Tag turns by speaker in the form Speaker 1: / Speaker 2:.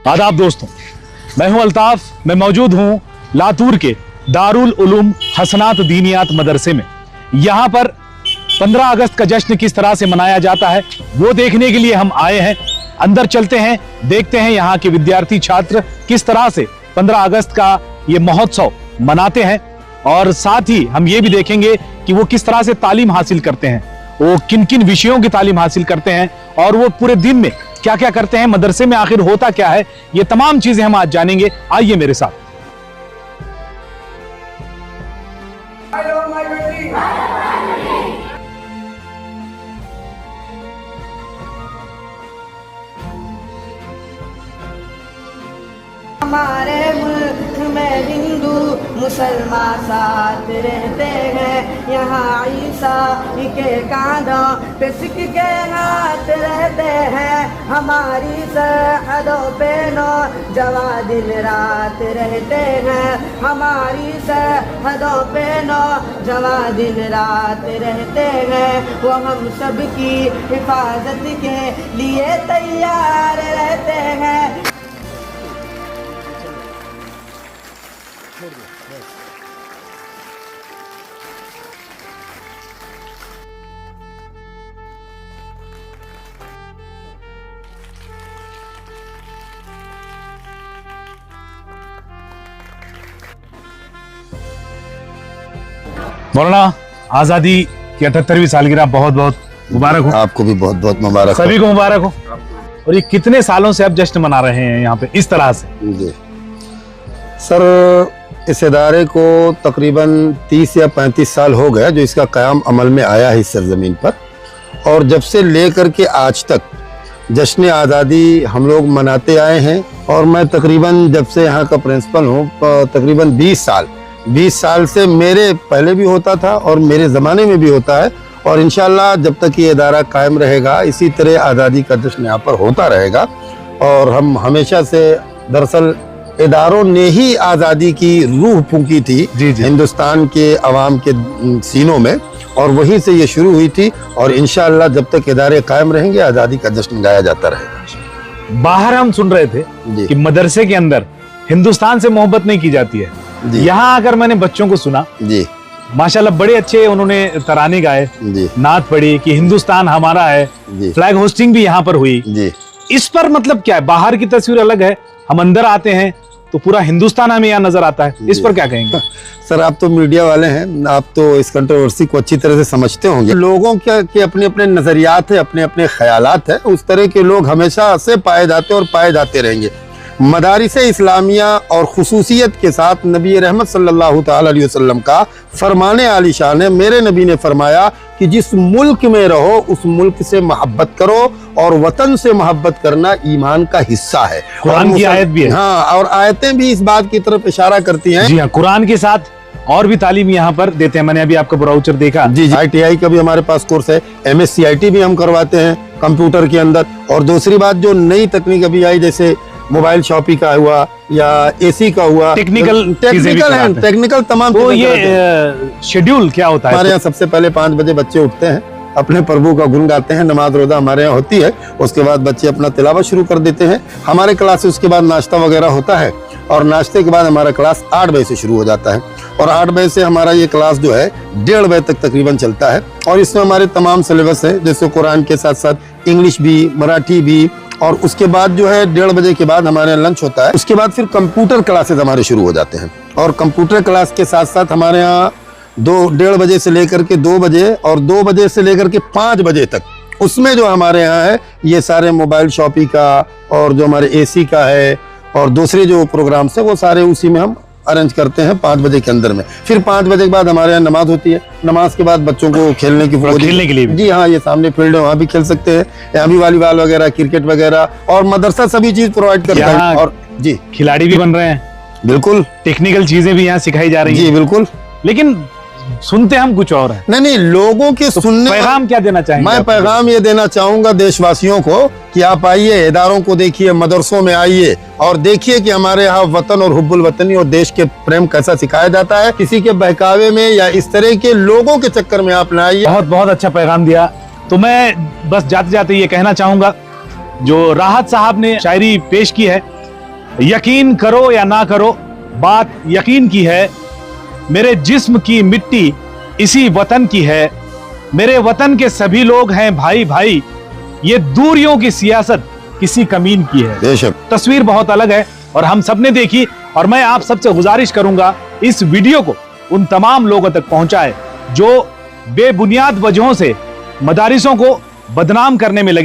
Speaker 1: आदाब दोस्तों, मैं हूं अल्ताफ। मैं मौजूद हूं लातूर के दारुल उलूम हसनात दीनियात मदरसे में। यहां पर 15 अगस्त का जश्न किस तरह से मनाया जाता है वो देखने के लिए हम आए हैं। अंदर चलते हैं, देखते हैं यहां के विद्यार्थी छात्र किस तरह से 15 अगस्त का ये महोत्सव मनाते हैं, और साथ ही हम ये भी देखेंगे कि वो किस तरह से तालीम हासिल करते हैं, वो किन किन विषयों की तालीम हासिल करते हैं और वो पूरे दिन में क्या क्या करते हैं, मदरसे में आखिर होता क्या है, ये तमाम चीजें हम आज जानेंगे। आइए मेरे साथ।
Speaker 2: हमारे मुल्क में हिंदू मुसलमान साथ रहते हैं। यहाँ ईसा के कांधों पे सिख के हाथ रहते हैं। हमारी सरहदों पे नौजवान दिन रात रहते हैं। हमारी सरहदों पे नौजवान दिन रात रहते हैं। वो हम सब की हिफाजत के लिए तैयार रहते हैं।
Speaker 1: मौलाना, आजादी की 78वीं सालगिरह बहुत बहुत मुबारक हो।
Speaker 3: आपको भी बहुत बहुत मुबारक हो।
Speaker 1: सभी को मुबारक हो। और ये कितने सालों से आप जश्न मना रहे हैं यहाँ पे इस तरह से?
Speaker 3: जी सर, इस इदारे को तकरीबन 30 या 35 साल हो गया जो इसका क़याम अमल में आया है इस सरज़मीन पर, और जब से लेकर के आज तक जश्न आज़ादी हम लोग मनाते आए हैं। और मैं तकरीबन जब से यहाँ का प्रिंसिपल हूँ तकरीबन 20 साल से, मेरे पहले भी होता था और मेरे ज़माने में भी होता है, और इंशाअल्लाह जब तक ये इदारा कायम रहेगा इसी तरह आज़ादी का जश्न यहाँ पर होता रहेगा। और हम हमेशा से, दरअसल इदारों ने ही आज़ादी की रूह फूंकी थी हिंदुस्तान के अवाम के सीनों में, और वहीं से ये शुरू हुई थी। और इंशाअल्लाह जब तक इदारे कायम रहेंगे आज़ादी का जश्न गाया जाता रहेगा।
Speaker 1: बाहर हम सुन रहे थे कि मदरसे के अंदर हिंदुस्तान से मोहब्बत नहीं की जाती है। यहाँ आकर मैंने बच्चों को सुना जी, माशाल्लाह बड़े अच्छे उन्होंने तराने गाए, नात पढ़ी कि हिंदुस्तान हमारा है, फ्लैग होस्टिंग भी यहाँ पर हुई जी। इस पर मतलब क्या है? बाहर की तस्वीर अलग है, हम अंदर आते हैं तो पूरा हिंदुस्तान हमें यहाँ नजर आता है। इस पर क्या कहेंगे?
Speaker 3: सर, आप तो मीडिया वाले हैं, आप तो इस कंट्रोवर्सी को अच्छी तरह से समझते होंगे। लोगों के अपने अपने नजरियात है, अपने अपने ख्यालात है, उस तरह के लोग हमेशा से पाए जाते और पाए जाते रहेंगे। मदारिस इस्लामिया और खुसूसियत के साथ नबी रहमत सल्लल्लाहु ताला अलैहि वसल्लम का फरमाने आलिशान है। मेरे नबी ने फरमाया कि जिस मुल्क में रहो उस मुल्क से मोहब्बत करो, और वतन से मोहब्बत करना ईमान का हिस्सा है।
Speaker 1: कुरान की आयत भी है।
Speaker 3: हाँ, और आयतें भी इस बात की तरफ इशारा करती हैं।
Speaker 1: जी हाँ, कुरान के साथ और भी तालीम यहाँ पर देते हैं। मैंने अभी आपका ब्राउचर देखा।
Speaker 3: जी, ITI का भी हमारे पास कोर्स है, MSc IT भी हम करवाते हैं कंप्यूटर के अंदर। और दूसरी बात, जो नई तकनीक अभी आई, जैसे मोबाइल शॉपिंग का हुआ या AC का हुआ, टेक्निकल तमाम।
Speaker 1: तो ये शेड्यूल क्या होता है?
Speaker 3: हमारे यहाँ सबसे पहले 5 बजे बच्चे उठते हैं, अपने प्रभु का गुण गाते हैं, नमाज रोजा हमारे यहाँ होती है, उसके बाद बच्चे अपना तिलावत शुरू कर देते हैं। हमारे क्लास उसके बाद नाश्ता वगैरह होता है, और नाश्ते के बाद हमारा क्लास 8 बजे से शुरू हो जाता है, और 8 बजे से हमारा ये क्लास जो है 1:30 बजे तक तकरीबन चलता है। और इसमें हमारे तमाम सिलेबस है, जैसे कुरान के साथ साथ इंग्लिश भी, मराठी भी। और उसके बाद जो है 1:30 बजे के बाद हमारे यहाँ लंच होता है। उसके बाद फिर कंप्यूटर क्लासेस हमारे शुरू हो जाते हैं, और कंप्यूटर क्लास के साथ साथ हमारे यहाँ 1:30 बजे से लेकर के 2 बजे और 2 बजे से लेकर के 5 बजे तक, उसमें जो हमारे यहाँ है ये सारे मोबाइल शॉपिंग का और जो हमारे AC का है और दूसरे जो प्रोग्राम्स है वो सारे उसी में हम अरेंज करते हैं 5 बजे के अंदर में। फिर 5 बजे के बाद हमारे यहाँ नमाज होती है। नमाज के बाद बच्चों को खेलने के लिए जी हाँ, ये सामने फील्ड है, वहाँ भी खेल सकते हैं। यहाँ भी वॉलीबॉल वगैरह, क्रिकेट वगैरह, और मदरसा सभी चीज प्रोवाइड करता है। और जी,
Speaker 1: खिलाड़ी भी बन रहे हैं।
Speaker 3: बिल्कुल,
Speaker 1: टेक्निकल चीजें भी यहाँ सिखाई जा रही हैं।
Speaker 3: जी बिल्कुल,
Speaker 1: लेकिन सुनते हम कुछ और है।
Speaker 3: नहीं, लोगों के सुनने।
Speaker 1: पैगाम क्या देना चाहेंगे?
Speaker 3: मैं पैगाम ये देना चाहूंगा देशवासियों को कि आप आइए, इदारों को देखिए, मदरसों में आइए और देखिए कि हमारे यहाँ वतन और हुब्बुल वतनी और देश के प्रेम कैसा सिखाया जाता है। किसी के बहकावे में या इस तरह के लोगों के चक्कर में आप न आइए।
Speaker 1: बहुत बहुत अच्छा पैगाम दिया। तो मैं बस जाते जाते ये कहना चाहूंगा, जो राहत साहब ने शायरी पेश की है यकीन करो या ना करो, बात यकीन की है। मेरे जिस्म की मिट्टी इसी वतन की है, मेरे वतन के सभी लोग हैं भाई भाई, ये दूरियों की सियासत किसी कमीन की है।
Speaker 3: बेशक।
Speaker 1: तस्वीर बहुत अलग है और हम सबने देखी, और मैं आप सबसे गुजारिश करूंगा इस वीडियो को उन तमाम लोगों तक पहुंचाए जो बेबुनियाद वजहों से मदारिसों को बदनाम करने में लगे।